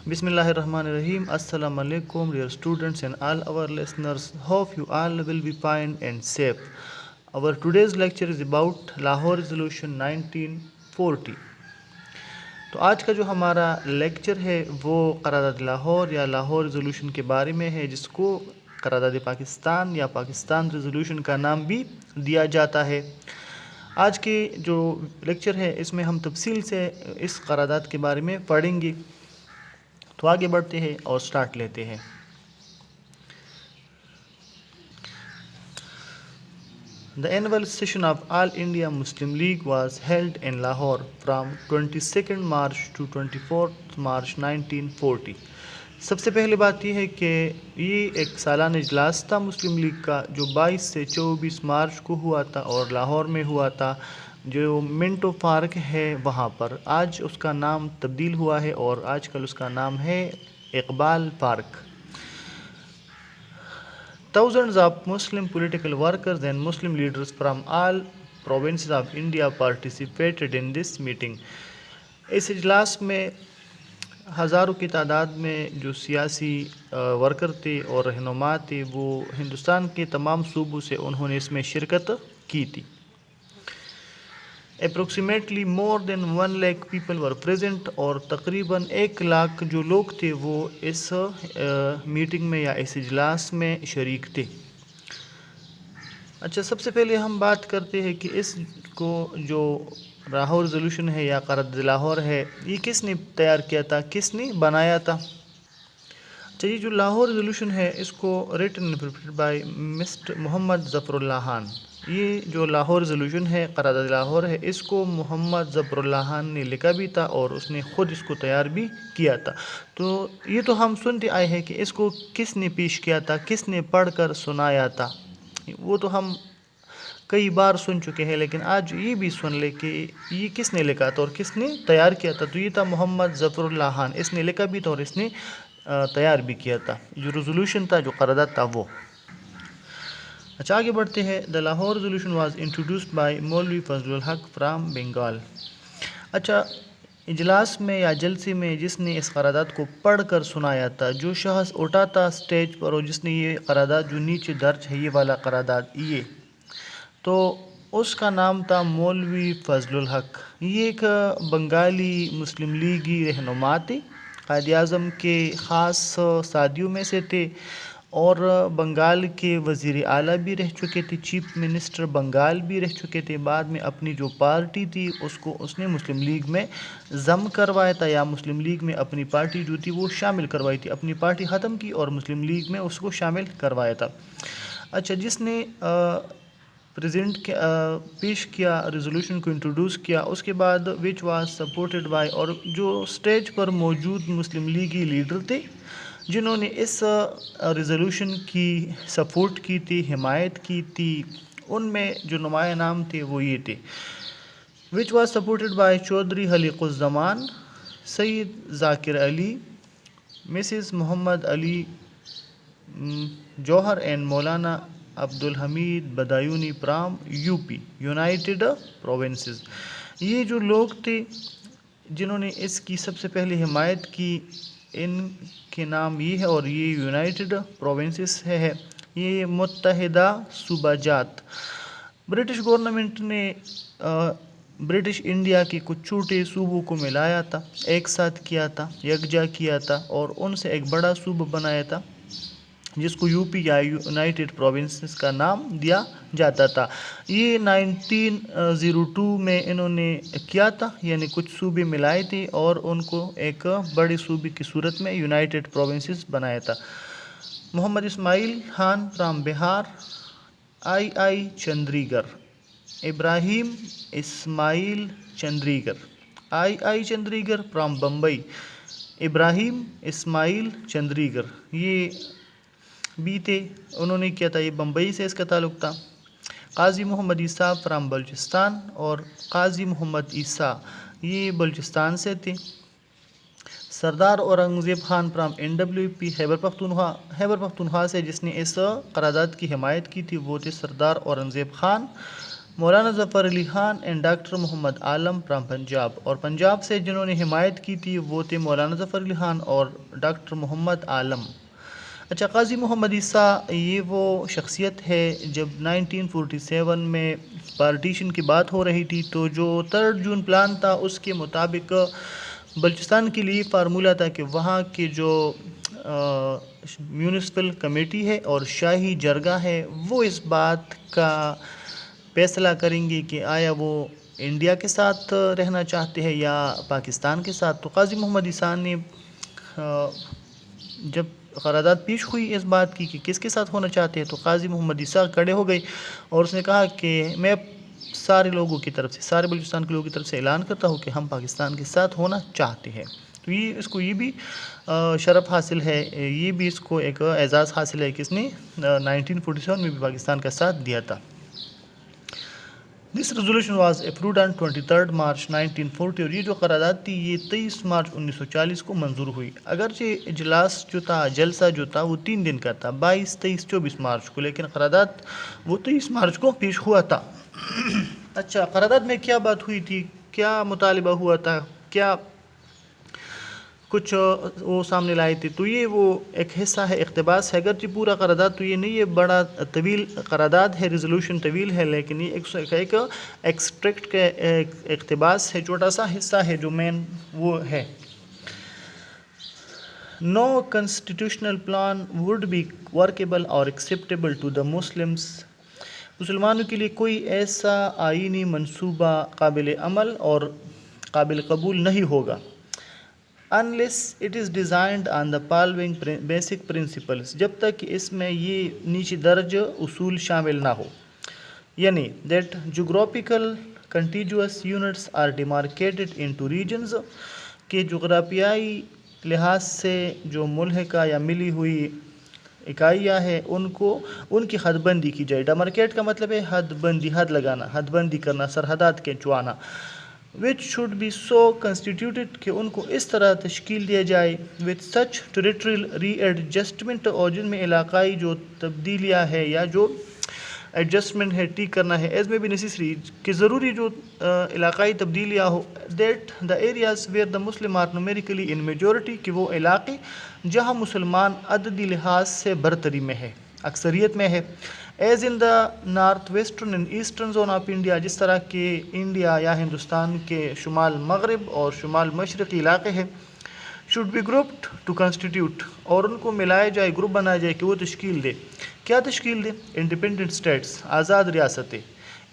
Bismillahirrahmanirrahim. Assalamu alaikum, dear students and all our listeners. Hope you all will be fine and safe. Our today's lecture is about Lahore Resolution 1940. تو آج کا جو ہمارا lecture ہے وہ قرارداد لاہور یا لاہور ریزولوشن کے بارے میں ہے، جس کو قرارداد پاکستان یا پاکستان ریزولوشن کا نام بھی دیا جاتا ہے۔ آج کے جو لیکچر ہے اس میں ہم تفصیل سے اس قرارداد کے بارے میں پڑھیں گے۔ تو آگے بڑھتے ہیں اور سٹارٹ لیتے ہیں۔ The annual session of All India Muslim League was held in Lahore from 22nd March to 24th March 1940۔ سب سے پہلے بات یہ ہے کہ یہ ایک سالانہ اجلاس تھا مسلم لیگ کا، جو 22 سے 24 مارچ کو ہوا تھا اور لاہور میں ہوا تھا، جو منٹو پارک ہے وہاں پر۔ آج اس کا نام تبدیل ہوا ہے اور آج کل اس کا نام ہے Iqbal park. Thousands of Muslim political workers and Muslim leaders from all provinces of India participated in this meeting۔ اس اجلاس میں ہزاروں کی تعداد میں جو سیاسی ورکر تھے اور رہنما تھے وہ ہندوستان کے تمام صوبوں سے انہوں نے اس میں شرکت کی تھی۔ Approximately more than 1 lakh people were present, اور تقریباً 1 لاکھ جو لوگ تھے وہ اس میٹنگ میں یا اس اجلاس میں شریک تھے۔ اچھا، سب سے پہلے ہم بات کرتے ہیں کہ اس کو جو لاہور ریزولوشن ہے یا قرارداد لاہور ہے، یہ کس نے تیار کیا تھا، کس نے بنایا تھا؟ اچھا، یہ جو لاہور ریزولوشن ہے اس کو ریٹن بائی مسٹر محمد ظفر اللہ خان۔ یہ جو لاہور ریزولوشن ہے، قرارداد لاہور ہے، اس کو محمد ظفر اللہ خان نے لکھا بھی تھا اور اس نے خود اس کو تیار بھی کیا تھا۔ تو یہ تو ہم سنتے آئے ہیں کہ اس کو کس نے پیش کیا تھا، کس نے پڑھ کر سنایا تھا، وہ تو ہم کئی بار سن چکے ہیں، لیکن آج یہ بھی سن لے کہ یہ کس نے لکھا تھا اور کس نے تیار کیا تھا۔ تو یہ تھا محمد ظفر اللہ خان، اس نے لکھا بھی تھا اور اس نے تیار بھی کیا تھا، جو ریزولوشن تھا، جو قرارداد تھا وہ۔ اچھا، آگے بڑھتے ہیں۔ The Lahore resolution was introduced by Maulvi Fazal ul Haq from Bengal. اچھا، اجلاس میں یا جلسے میں جس نے اس قرارداد کو پڑھ کر سنایا تھا، جو شخص اٹھا تھا اسٹیج پر اور جس نے یہ قرارداد جو نیچے درج ہے، یہ والا قرارداد، یہ تو اس کا نام تھا مولوی فضل الحق۔ یہ ایک بنگالی مسلم لیگی رہنما تھے، قائد اعظم کے خاص ساتھیوں میں سے تھے اور بنگال کے وزیر اعلیٰ بھی رہ چکے تھے، چیف منسٹر بنگال بھی رہ چکے تھے۔ بعد میں اپنی جو پارٹی تھی اس نے مسلم لیگ میں ضم کروایا تھا، یا مسلم لیگ میں اپنی پارٹی جو تھی وہ شامل کروائی تھی، اپنی پارٹی ختم کی اور مسلم لیگ میں اس کو شامل کروایا تھا۔ اچھا، جس نے پیش کیا ریزولوشن کو انٹروڈیوس کیا، اس کے بعد وچ واز سپورٹڈ بائی، اور جو اسٹیج پر موجود مسلم لیگی لیڈر تھے جنہوں نے اس ریزولوشن کی سپورٹ کی تھی، حمایت کی تھی، ان میں جو نمایاں نام تھے وہ یہ تھے: which was supported by Chaudhry Khaliq uz-Zaman, Syed Zakir Ali, Mrs Muhammad Ali Jauhar and Maulana Abdul Hamid Badayuni from U P united provinces. یہ جو لوگ تھے جنہوں نے اس کی سب سے پہلے حمایت کی، ان کے نام یہ ہے، اور یہ یونائٹڈ پروونسز ہے، یہ متحدہ صوبہ جات۔ برٹش گورنمنٹ نے برٹش انڈیا کے کچھ چھوٹے صوبوں کو ملایا تھا، ایک ساتھ کیا تھا، یکجا کیا تھا اور ان سے ایک بڑا صوبہ بنایا تھا جس کو یو پی یا یونائٹڈ پروونسز کا نام دیا جاتا تھا۔ یہ 1902 میں انہوں نے کیا تھا، یعنی کچھ صوبے ملائے تھے اور ان کو ایک بڑے صوبے کی صورت میں یونائٹڈ پروونسز بنایا تھا۔ Muhammad Ismail Khan from Bihar, I Chundrigar, Ibrahim Ismail Chundrigar, I Chundrigar from Bombay, Ibrahim Ismail Chundrigar, یہ بھی تھے، انہوں نے کیا تھا، یہ بمبئی سے اس کا تعلق تھا۔ قاضی محمد عیسیٰ فرام بلوچستان، اور قاضی محمد عیسیٰ یہ بلوچستان سے تھے۔ سردار اورنگزیب خان فرام NWP خیبر پختونخوا سے جس نے اس قرارداد کی حمایت کی تھی وہ تھے سردار Aurangzeb Khan. Maulana Zafar Ali Khan and doctor Muhammad Alam from Punjab, اور پنجاب سے جنہوں نے حمایت کی تھی وہ تھے مولانا ظفر علی خان اور ڈاکٹر محمد عالم۔ اچھا، قاضی محمد عیسیٰ یہ وہ شخصیت ہے جب 1947 میں پارٹیشن کی بات ہو رہی تھی تو جو 3 جون پلان تھا اس کے مطابق بلوچستان کے لیے فارمولہ تھا کہ وہاں کے جو میونسپل کمیٹی ہے اور شاہی جرگہ ہے وہ اس بات کا فیصلہ کریں گے کہ آیا وہ انڈیا کے ساتھ رہنا چاہتے ہیں یا پاکستان کے ساتھ۔ تو قاضی محمد عیسیٰ نے جب قرارداد پیش ہوئی اس بات کی کہ کس کے ساتھ ہونا چاہتے ہیں تو قاضی محمد عیسیٰ کھڑے ہو گئے اور اس نے کہا کہ میں سارے لوگوں کی طرف سے، سارے بلوچستان کے لوگوں کی طرف سے اعلان کرتا ہوں کہ ہم پاکستان کے ساتھ ہونا چاہتے ہیں۔ تو اس کو یہ بھی شرف حاصل ہے، یہ بھی اس کو ایک اعزاز حاصل ہے کہ اس نے 1947 میں بھی پاکستان کا ساتھ دیا تھا۔ This resolution was approved on 23 March 1940 اور یہ جو قرارداد تھی یہ 23 مارچ 1940 کو منظور ہوئی، اگرچہ اجلاس جو تھا، جلسہ جو تھا وہ 3 دن کا تھا، 22، 23، 24 مارچ کو، لیکن قرارداد وہ 23 مارچ کو پیش ہوا تھا۔ اچھا، قرارداد میں کیا بات ہوئی تھی، کیا مطالبہ ہوا تھا، کیا کچھ وہ سامنے لائے تھے، تو یہ وہ ایک حصہ ہے، اقتباس ہے، اگرچہ پورا قرارداد تو یہ نہیں ہے، بڑا طویل قرارداد ہے، ریزولوشن طویل ہے، لیکن یہ ایک ایکسٹریکٹ کا اقتباس ہے، چھوٹا سا حصہ ہے جو مین وہ ہے۔ No constitutional plan would be workable or acceptable to the Muslims. مسلمانوں کے لیے کوئی ایسا آئینی منصوبہ قابل عمل اور قابل قبول نہیں ہوگا unless it is designed on the following basic principles، جب تک کہ اس میں یہ نیچے درج اصول شامل نہ ہو، یعنی that geographical contiguous units are demarcated into regions، کہ جغرافیائی لحاظ سے جو ملحقہ یا ملی ہوئی اکائیاں ہیں ان کی حد بندی کی جائے۔ ڈیمارکیٹ کا مطلب ہے حد بندی، حد لگانا، حد بندی کرنا، سرحدات کھینچوانا۔ which should be so constituted کہ ان کو اس طرح تشکیل دیا جائے with such territorial readjustment، اور جن میں علاقائی جو تبدیلیاں ہے یا جو ایڈجسٹمنٹ ہے، ٹھیک کرنا ہے، as may be necessary، کہ ضروری جو علاقائی تبدیلیاں ہو that the areas where the Muslim are numerically in majority، کہ وہ علاقے جہاں مسلمان عددی لحاظ سے برتری میں ہے، اکثریت میں ہے، as in the north western and eastern zone of India, جس طرح کہ انڈیا یا ہندوستان کے شمال مغرب اور شمال مشرقی علاقے ہیں، should be grouped to constitute, اور ان کو ملایا جائے، گروپ بنایا جائے کہ وہ تشکیل دے، کیا تشکیل دے؟ انڈیپینڈنٹ اسٹیٹس، آزاد ریاستیں،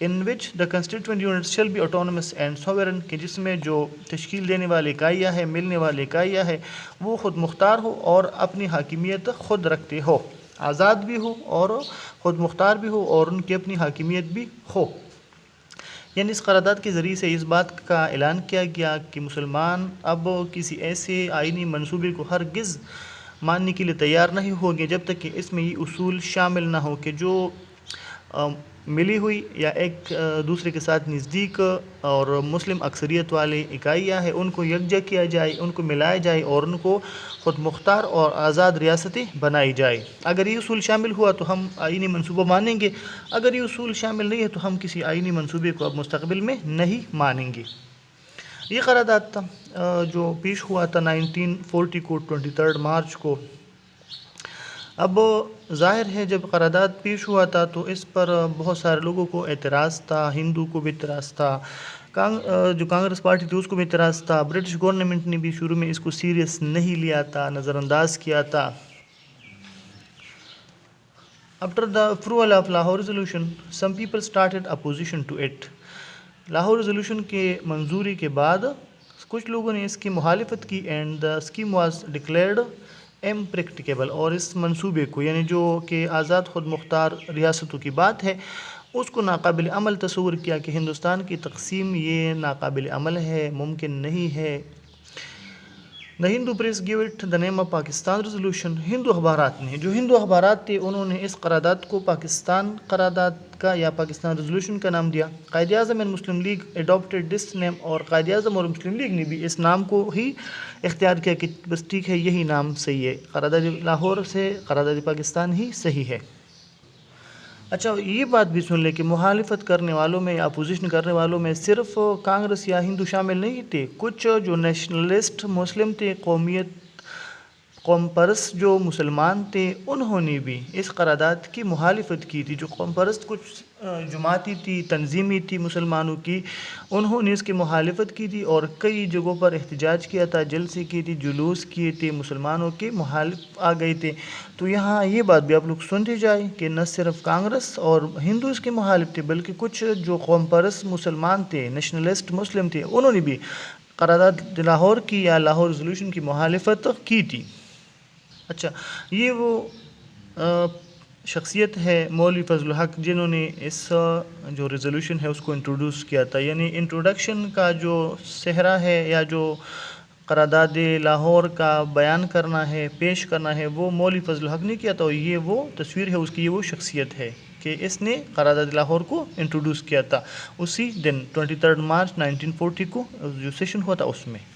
in which the constituent units shall be autonomous and sovereign, کہ جس میں جو تشکیل دینے والے اکائیاں ہیں، ملنے والے اکائیاں ہیں، وہ خود مختار ہو اور اپنی حاکمیت خود رکھتے ہو، آزاد بھی ہو اور خود مختار بھی ہو اور ان کی اپنی حاکمیت بھی ہو۔ یعنی اس قرارداد کے ذریعے سے اس بات کا اعلان کیا گیا کہ مسلمان اب کسی ایسے آئینی منصوبے کو ہرگز ماننے کے لیے تیار نہیں ہوں گے جب تک کہ اس میں یہ اصول شامل نہ ہو کہ جو ملی ہوئی یا ایک دوسرے کے ساتھ نزدیک اور مسلم اکثریت والے اکائیاں ہیں ان کو یکجا کیا جائے، ان کو ملایا جائے اور ان کو خود مختار اور آزاد ریاستیں بنائی جائے۔ اگر یہ اصول شامل ہوا تو ہم آئینی منصوبہ مانیں گے، اگر یہ اصول شامل نہیں ہے تو ہم کسی آئینی منصوبے کو اب مستقبل میں نہیں مانیں گے۔ یہ قرارداد تھا جو پیش ہوا تھا 1940 کو 23 مارچ کو۔ اب ظاہر ہے جب قرارداد پیش ہوا تھا تو اس پر بہت سارے لوگوں کو اعتراض تھا، ہندو کو بھی اعتراض تھا، جو کانگریس پارٹی تھی اس کو بھی اعتراض تھا، برٹش گورنمنٹ نے بھی شروع میں اس کو سیریس نہیں لیا تھا، نظر انداز کیا تھا۔ After the approval of Lahore Resolution, some people started opposition to it. Lahore resolution کے منظوری کے بعد کچھ لوگوں نے اس کی مخالفت کی and the scheme was declared impracticable، اور اس منصوبے کو یعنی جو کہ آزاد خود مختار ریاستوں کی بات ہے اس کو ناقابل عمل تصور کیا کہ ہندوستان کی تقسیم یہ ناقابل عمل ہے، ممکن نہیں ہے۔ The Hindu press gave it the name of Pakistan Resolution، ہندو اخبارات نے، جو ہندو اخبارات تھے انہوں نے اس قرارداد کو پاکستان قرارداد کا یا پاکستان ریزولوشن کا نام دیا۔ Quaid Azam and Muslim League adopted this name، اور قائد اعظم اور مسلم لیگ نے بھی اس نام کو ہی اختیار کیا کہ بس ٹھیک ہے یہی نام صحیح ہے، قرارداد لاہور سے قرارداد پاکستان ہی صحیح ہے۔ اچھا یہ بات بھی سن لے کہ مخالفت کرنے والوں میں یا اپوزیشن کرنے والوں میں صرف کانگریس یا ہندو شامل نہیں تھے، کچھ جو نیشنلسٹ مسلم تھے، قوم پرست جو مسلمان تھے، انہوں نے بھی اس قرارداد کی مخالفت کی تھی۔ جو قوم پرست کچھ جماعتی تھی، تنظیمی تھی مسلمانوں کی، انہوں نے اس کی مخالفت کی تھی اور کئی جگہوں پر احتجاج کیا تھا، جلسے کیے تھے، جلوس کیے تھے، مسلمانوں کے مخالف آ گئے تھے۔ تو یہاں یہ بات بھی آپ لوگ سنتے جائیں کہ نہ صرف کانگریس اور ہندو اس کے مخالف تھے، بلکہ کچھ جو قوم پرست مسلمان تھے، نیشنلسٹ مسلم تھے، انہوں نے بھی قرارداد لاہور کی یا لاہور ریزولوشن کی مخالفت کی تھی۔ اچھا، یہ وہ شخصیت ہے مولوی فضل الحق جنہوں نے اس جو ریزولوشن ہے اس کو انٹروڈیوس کیا تھا، یعنی انٹروڈکشن کا جو صحرا ہے یا جو قرارداد لاہور کا بیان کرنا ہے، پیش کرنا ہے، وہ مولوی فضل الحق نے کیا تھا، اور یہ وہ تصویر ہے اس کی، یہ وہ شخصیت ہے کہ اس نے قرارداد لاہور کو انٹروڈیوس کیا تھا اسی دن 23 مارچ 1940 کو جو سیشن ہوا تھا اس میں۔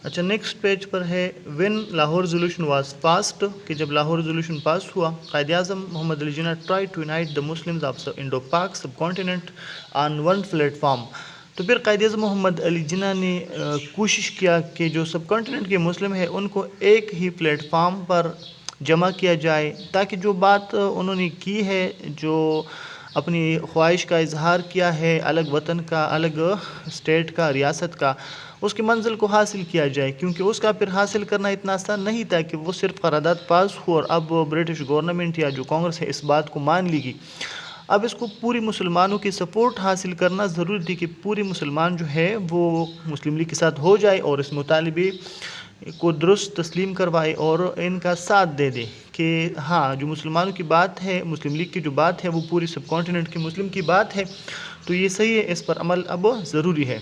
اچھا، نیکسٹ پیج پر ہے when Lahore resolution was passed, کہ جب لاہور ریزولوشن پاس ہوا، Quaid Azam Muhammad Ali Jinnah try to unite the Muslims of Indo Pak subcontinent on one platform. تو پھر قائد اعظم محمد علی جناح نے کوشش کیا کہ جو سب کانٹیننٹ کے مسلم ہیں ان کو ایک ہی پلیٹ فارم پر جمع کیا جائے، تاکہ جو بات انہوں نے کی ہے، جو اپنی خواہش کا اظہار کیا ہے الگ وطن کا، الگ اسٹیٹ کا، ریاست کا، اس کی منزل کو حاصل کیا جائے، کیونکہ اس کا پھر حاصل کرنا اتنا آسان نہیں تھا کہ وہ صرف قرارداد پاس ہو اور اب برٹش گورنمنٹ یا جو کانگریس ہے اس بات کو مان لی گی۔ اب اس کو پوری مسلمانوں کی سپورٹ حاصل کرنا ضروری تھی کہ پوری مسلمان جو ہے وہ مسلم لیگ کے ساتھ ہو جائے اور اس مطالبے کو درست تسلیم کروائے اور ان کا ساتھ دے دے کہ ہاں جو مسلمانوں کی بات ہے، مسلم لیگ کی جو بات ہے وہ پوری سب کانٹیننٹ کے مسلم کی بات ہے، تو یہ صحیح ہے، اس پر عمل اب ضروری ہے۔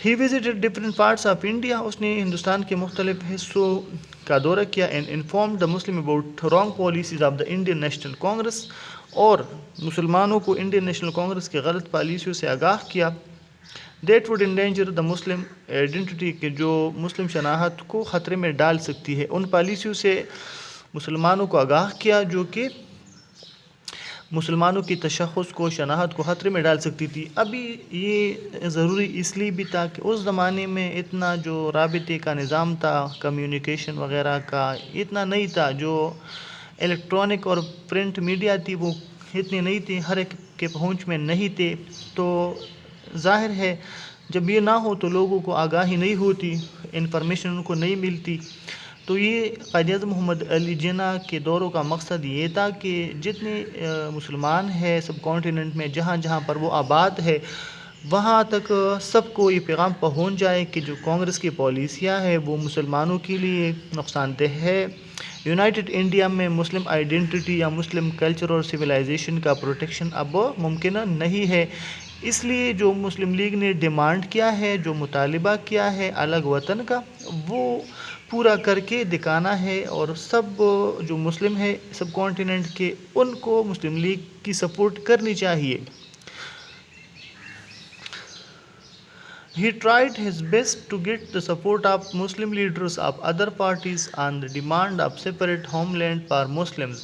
He visited different parts of India, اس نے ہندوستان کے مختلف حصوں کا دورہ کیا، and informed the Muslim about wrong policies of the Indian National Congress, اور مسلمانوں کو انڈین نیشنل کانگریس کے غلط پالیسیوں سے آگاہ کیا، that would endanger the Muslim identity, کہ جو مسلم شناخت کو خطرے میں ڈال سکتی ہے، ان پالیسیوں سے مسلمانوں کو آگاہ کیا جو کہ مسلمانوں کی تشخص کو، شناخت کو خطرے میں ڈال سکتی تھی۔ ابھی یہ ضروری اس لیے بھی تھا کہ اس زمانے میں اتنا جو رابطے کا نظام تھا، کمیونیکیشن وغیرہ کا اتنا نہیں تھا، جو الیکٹرانک اور پرنٹ میڈیا تھی وہ اتنی نہیں تھی، ہر ایک کے پہنچ میں نہیں تھے، تو ظاہر ہے جب یہ نہ ہو تو لوگوں کو آگاہی نہیں ہوتی، انفارمیشن ان کو نہیں ملتی۔ تو یہ قائد اعظم محمد علی جناح کے دوروں کا مقصد یہ تھا کہ جتنے مسلمان ہیں سب کانٹیننٹ میں، جہاں جہاں پر وہ آباد ہے، وہاں تک سب کو یہ پیغام پہنچ جائے کہ جو کانگریس کی پالیسیاں ہیں وہ مسلمانوں کے لیے نقصان دہ ہے۔ یونائٹڈ انڈیا میں مسلم آئیڈینٹی یا مسلم کلچر اور سویلائزیشن کا پروٹیکشن اب ممکن نہیں ہے، اس لیے جو مسلم لیگ نے ڈیمانڈ کیا ہے، جو مطالبہ کیا ہے الگ وطن کا، وہ پورا کر کے دکھانا ہے، اور سب جو مسلم ہیں سب کانٹیننٹ کے ان کو مسلم لیگ کی سپورٹ کرنی چاہیے۔ He tried his best to get the support of Muslim leaders of other parties on the demand of separate homeland for Muslims۔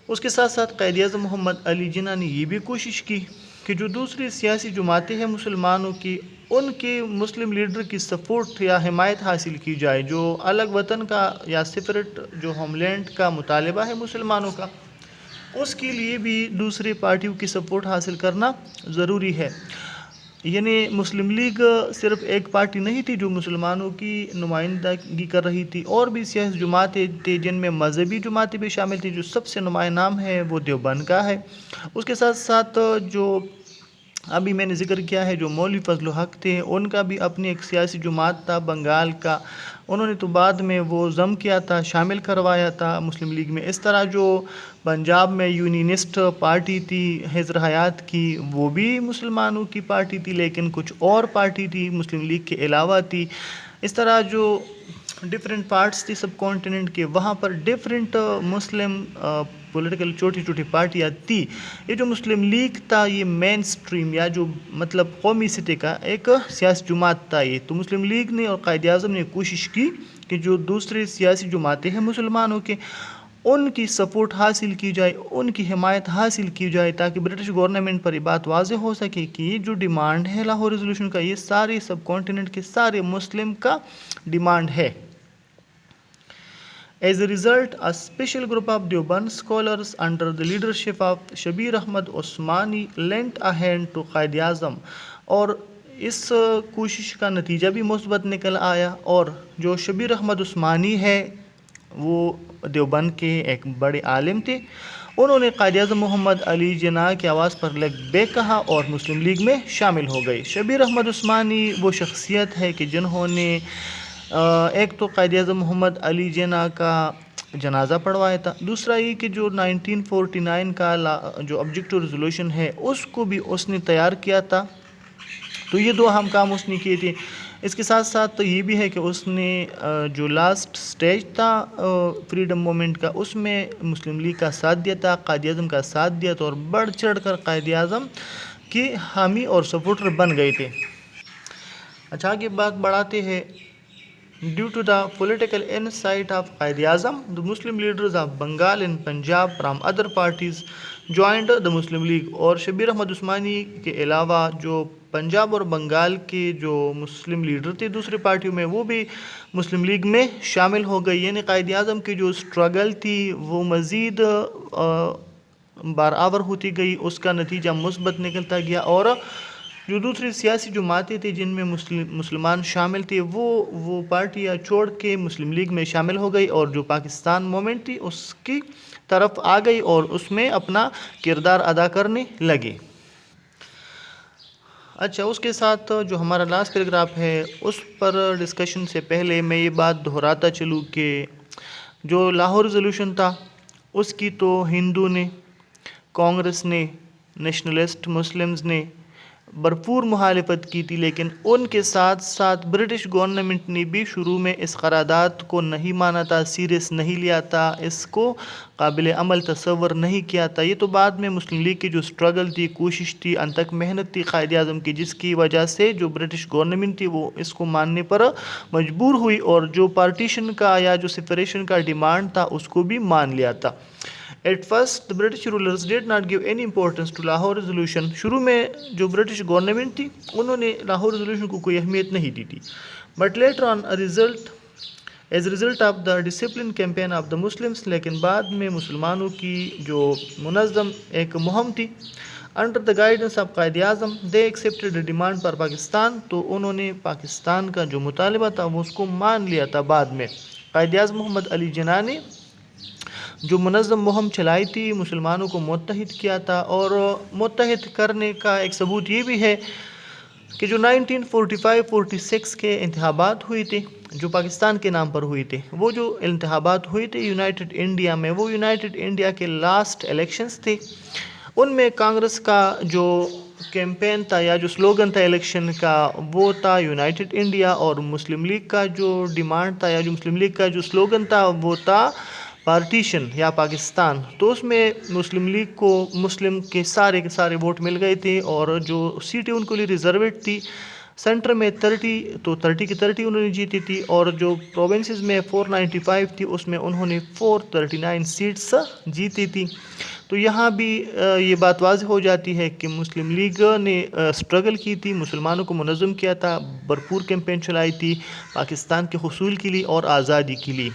اس کے ساتھ ساتھ قائد اعظم محمد علی جناح نے یہ بھی کوشش کی کہ جو دوسری سیاسی جماعتیں ہیں مسلمانوں کی، ان کے مسلم لیڈر کی سپورٹ یا حمایت حاصل کی جائے، جو الگ وطن کا یا سپریٹ جو ہوم لینڈ کا مطالبہ ہے مسلمانوں کا، اس کے لیے بھی دوسری پارٹیوں کی سپورٹ حاصل کرنا ضروری ہے۔ یعنی مسلم لیگ صرف ایک پارٹی نہیں تھی جو مسلمانوں کی نمائندگی کر رہی تھی، اور بھی سیاسی جماعتیں تھیں جن میں مذہبی جماعتیں بھی شامل تھیں، جو سب سے نمایاں نام ہے وہ دیوبند کا ہے۔ اس کے ساتھ ساتھ جو ابھی میں نے ذکر کیا ہے جو مولوی فضل الحق تھے، ان کا بھی اپنی ایک سیاسی جماعت تھا بنگال کا، انہوں نے تو بعد میں وہ ضم کیا تھا، شامل کروایا تھا مسلم لیگ میں۔ اس طرح جو پنجاب میں یونینسٹ پارٹی تھی حزب حیات کی، وہ بھی مسلمانوں کی پارٹی تھی لیکن کچھ اور پارٹی تھی مسلم لیگ کے علاوہ تھی۔ اس طرح جو ڈفرینٹ پارٹس تھی سب کانٹیننٹ کے، وہاں پر ڈفرینٹ مسلم پولیٹیکل چھوٹی چھوٹی پارٹیاں تھی۔ یہ جو مسلم لیگ تھا یہ مین سٹریم یا جو مطلب قومی سطح کا ایک سیاسی جماعت تھا یہ، تو مسلم لیگ نے اور قائد اعظم نے کوشش کی کہ جو دوسری سیاسی جماعتیں ہیں مسلمانوں کے، ان کی سپورٹ حاصل کی جائے، ان کی حمایت حاصل کی جائے، تاکہ برٹش گورنمنٹ پر یہ بات واضح ہو سکے کہ یہ جو ڈیمانڈ ہے لاہور ریزولوشن کا، یہ سارے سب کانٹیننٹ کے سارے مسلم کا ڈیمانڈ ہے۔ As a result, a special group of Deoband scholars under the leadership of Shabbir Ahmad Usmani lent a hand to Quaid Azam, اور اس کوشش کا نتیجہ بھی مثبت نکل آیا، اور جو شبیر احمد عثمانی ہے وہ دیوبند کے ایک بڑے عالم تھے، انہوں نے قائد اعظم محمد علی جناح کی آواز پر لبیک کہا اور مسلم لیگ میں شامل ہو گئے۔ شبیر احمد عثمانی وہ شخصیت ہے کہ جنہوں نے ایک تو قائد اعظم محمد علی جناح کا جنازہ پڑھوایا تھا، دوسرا یہ کہ جو 1949 کا جو آبجیکٹو ریزولوشن ہے اس کو بھی اس نے تیار کیا تھا، تو یہ دو اہم کام اس نے کیے تھے۔ اس کے ساتھ ساتھ یہ بھی ہے کہ اس نے جو لاسٹ سٹیج تھا فریڈم مومنٹ کا، اس میں مسلم لیگ کا ساتھ دیا تھا، قائد اعظم کا ساتھ دیا تھا، اور بڑھ چڑھ کر قائد اعظم کے حامی اور سپورٹر بن گئے تھے۔ اچھا آگے بات بڑھاتے ہیں۔ Due to the political insight of Qaid Azam, the Muslim leaders of Bengal and Punjab from other parties joined the Muslim League، اور شبیر احمد عثمانی کے علاوہ جو پنجاب اور بنگال کے جو مسلم لیڈر تھے دوسری پارٹیوں میں، وہ بھی مسلم لیگ میں شامل ہو گئی، یعنی قائد اعظم کی جو سٹرگل تھی وہ مزید بارآور ہوتی گئی، اس کا نتیجہ مثبت نکلتا گیا، اور جو دوسری سیاسی جماعتیں تھیں جن میں مسلمان شامل تھے وہ پارٹیاں چھوڑ کے مسلم لیگ میں شامل ہو گئی، اور جو پاکستان مومنٹ تھی اس کی طرف آ گئی اور اس میں اپنا کردار ادا کرنے لگے۔ اچھا اس کے ساتھ جو ہمارا لاسٹ پیراگراف ہے اس پر ڈسکشن سے پہلے میں یہ بات دہراتا چلوں کہ جو لاہور ریزولوشن تھا اس کی تو ہندو نے، کانگریس نے، نیشنلسٹ مسلمز نے بھرپور مخالفت کی تھی، لیکن ان کے ساتھ ساتھ برٹش گورنمنٹ نے بھی شروع میں اس قرارداد کو نہیں مانا تھا، سیریس نہیں لیا تھا، اس کو قابل عمل تصور نہیں کیا تھا۔ یہ تو بعد میں مسلم لیگ کی جو سٹرگل تھی، کوشش تھی، انتھک محنت تھی قائد اعظم کی، جس کی وجہ سے جو برٹش گورنمنٹ تھی وہ اس کو ماننے پر مجبور ہوئی، اور جو پارٹیشن کا یا جو سپریشن کا ڈیمانڈ تھا اس کو بھی مان لیا تھا۔ At first, the British rulers did not give any importance to Lahore Resolution۔ شروع میں جو برٹش گورنمنٹ تھی انہوں نے لاہور ریزولوشن کو کوئی اہمیت نہیں دی تھی، but later on as a result of the disciplined campaign of the Muslims، لیکن بعد میں مسلمانوں کی جو منظم ایک مہم تھی under the guidance of Quaid Azam, they accepted the demand for Pakistan, تو انہوں نے پاکستان کا جو مطالبہ تھا وہ اس کو مان لیا تھا۔ بعد میں قائد اعظم محمد علی جناح نے جو منظم مہم چلائی تھی، مسلمانوں کو متحد کیا تھا، اور متحد کرنے کا ایک ثبوت یہ بھی ہے کہ جو 1945-46 کے انتخابات ہوئے تھے جو پاکستان کے نام پر ہوئے تھے، وہ جو انتخابات ہوئے تھے یونائٹڈ انڈیا میں، وہ یونائٹڈ انڈیا کے لاسٹ الیکشنز تھے، ان میں کانگریس کا جو کیمپین تھا یا جو سلوگن تھا الیکشن کا وہ تھا یونائٹڈ انڈیا، اور مسلم لیگ کا جو ڈیمانڈ تھا یا جو مسلم لیگ کا جو سلوگن تھا وہ تھا پارٹیشن یا پاکستان۔ تو اس میں مسلم لیگ کو مسلم کے سارے ووٹ مل گئے تھے، اور جو سیٹیں ان کے لیے ریزرویٹ تھی سینٹر میں 30 کی 30 انہوں نے جیتی تھی، اور جو پروونسز میں 495 تھی اس میں انہوں نے 439 سیٹس جیتی تھی۔ تو یہاں بھی یہ بات واضح ہو جاتی ہے کہ مسلم لیگ نے سٹرگل کی تھی، مسلمانوں کو منظم کیا تھا، بھرپور کیمپین چلائی تھی پاکستان کے حصول کے لیے اور آزادی کے لیے۔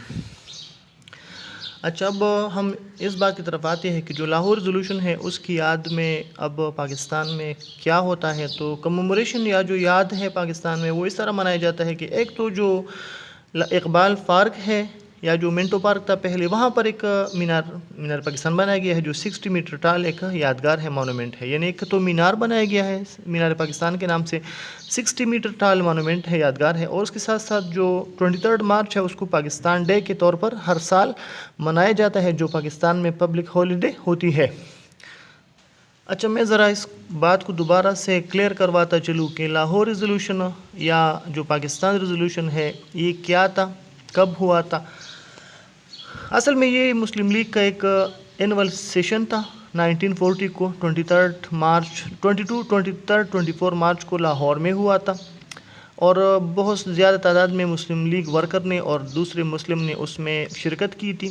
اچھا اب ہم اس بات کی طرف آتے ہیں کہ جو لاہور ریزولوشن ہے اس کی یاد میں اب پاکستان میں کیا ہوتا ہے۔ تو کمیموریشن یا جو یاد ہے پاکستان میں وہ اس طرح منایا جاتا ہے کہ ایک تو جو اقبال پارک ہے یا جو منٹو پارک تھا پہلے، وہاں پر ایک مینار پاکستان بنایا گیا ہے جو 60 میٹر ٹال ایک یادگار ہے، مونومنٹ ہے، یعنی ایک تو مینار بنایا گیا ہے مینار پاکستان کے نام سے، 60 میٹر ٹال مونومنٹ ہے، یادگار ہے، اور اس کے ساتھ ساتھ جو 23 مارچ ہے اس کو پاکستان ڈے کے طور پر ہر سال منایا جاتا ہے جو پاکستان میں پبلک ہالیڈے ہوتی ہے۔ اچھا میں ذرا اس بات کو دوبارہ سے کلیئر کرواتا چلوں کہ لاہور ریزولوشن یا جو پاکستان ریزولوشن ہے یہ کیا تھا، کب ہوا تھا۔ اصل میں یہ مسلم لیگ کا ایک اینول سیشن تھا 1940 کو 23 مارچ 24 مارچ کو لاہور میں ہوا تھا، اور بہت زیادہ تعداد میں مسلم لیگ ورکر نے اور دوسرے مسلم نے اس میں شرکت کی تھی۔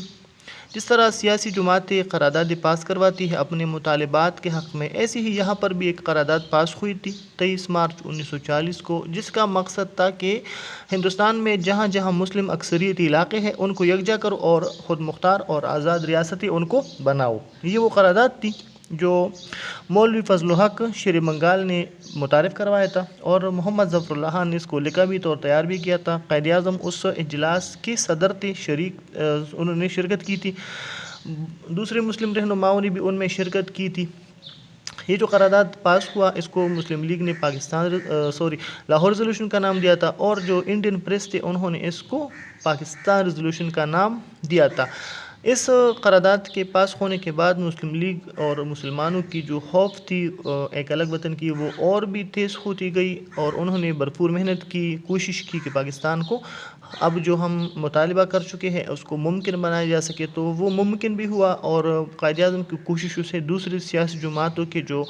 جس طرح سیاسی جماعتیں قراردادیں پاس کرواتی ہے اپنے مطالبات کے حق میں، ایسے ہی یہاں پر بھی ایک قرارداد پاس ہوئی تھی 23 مارچ 1940 کو، جس کا مقصد تھا کہ ہندوستان میں جہاں جہاں مسلم اکثریتی علاقے ہیں ان کو یکجا کرو اور خود مختار اور آزاد ریاستیں ان کو بناؤ۔ یہ وہ قرارداد تھی جو مولوی فضل الحق شیر بنگال نے متعارف کروایا تھا، اور محمد ظفر اللہ خان نے اس کو لقبی طور تیار بھی کیا تھا۔ قائد اعظم اس اجلاس کے صدر تھے، انہوں نے شرکت کی تھی، دوسرے مسلم رہنماؤں نے بھی ان میں شرکت کی تھی۔ یہ جو قرارداد پاس ہوا اس کو مسلم لیگ نے لاہور ریزولوشن کا نام دیا تھا، اور جو انڈین پریس تھے انہوں نے اس کو پاکستان ریزولوشن کا نام دیا تھا۔ اس قرارداد کے پاس ہونے کے بعد مسلم لیگ اور مسلمانوں کی جو خوف تھی ایک الگ وطن کی، وہ اور بھی تیز ہوتی گئی، اور انہوں نے بھرپور محنت کی، کوشش کی کہ پاکستان کو اب جو ہم مطالبہ کر چکے ہیں اس کو ممکن بنایا جا سکے، تو وہ ممکن بھی ہوا، اور قائد اعظم کی کوششوں سے دوسری سیاسی جماعتوں کے جو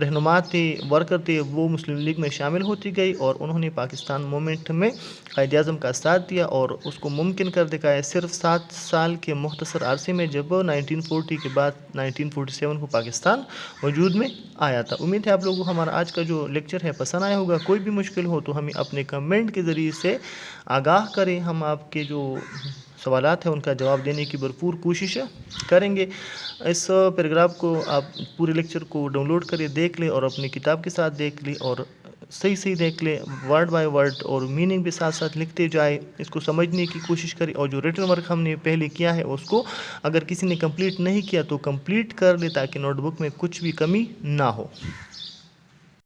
رہنما تھے، ورکر تھے، وہ مسلم لیگ میں شامل ہوتی گئی، اور انہوں نے پاکستان موومنٹ میں قائد اعظم کا ساتھ دیا اور اس کو ممکن کر دکھایا، صرف 7 سال کے مختصر عرصے میں، جب 1940 کے بعد 1947 کو پاکستان وجود میں آیا تھا۔ امید ہے آپ لوگوں کو ہمارا آج کا جو لیکچر ہے پسند آیا ہوگا۔ کوئی بھی مشکل ہو تو ہمیں اپنے کمنٹ کے ذریعے سے آگاہ کریں، ہم آپ کے جو سوالات ہیں ان کا جواب دینے کی بھرپور کوشش کریں گے۔ اس پیراگراف کو آپ پورے لیکچر کو ڈاؤن لوڈ کریں، دیکھ لیں، اور اپنی کتاب کے ساتھ دیکھ لیں، اور صحیح دیکھ لیں، ورڈ بائی ورڈ، اور میننگ بھی ساتھ ساتھ لکھتے جائیں، اس کو سمجھنے کی کوشش کریں، اور جو ریٹن ورک ہم نے پہلے کیا ہے اس کو اگر کسی نے کمپلیٹ نہیں کیا تو کمپلیٹ کر لے، تاکہ نوٹ بک میں کچھ بھی کمی نہ ہو۔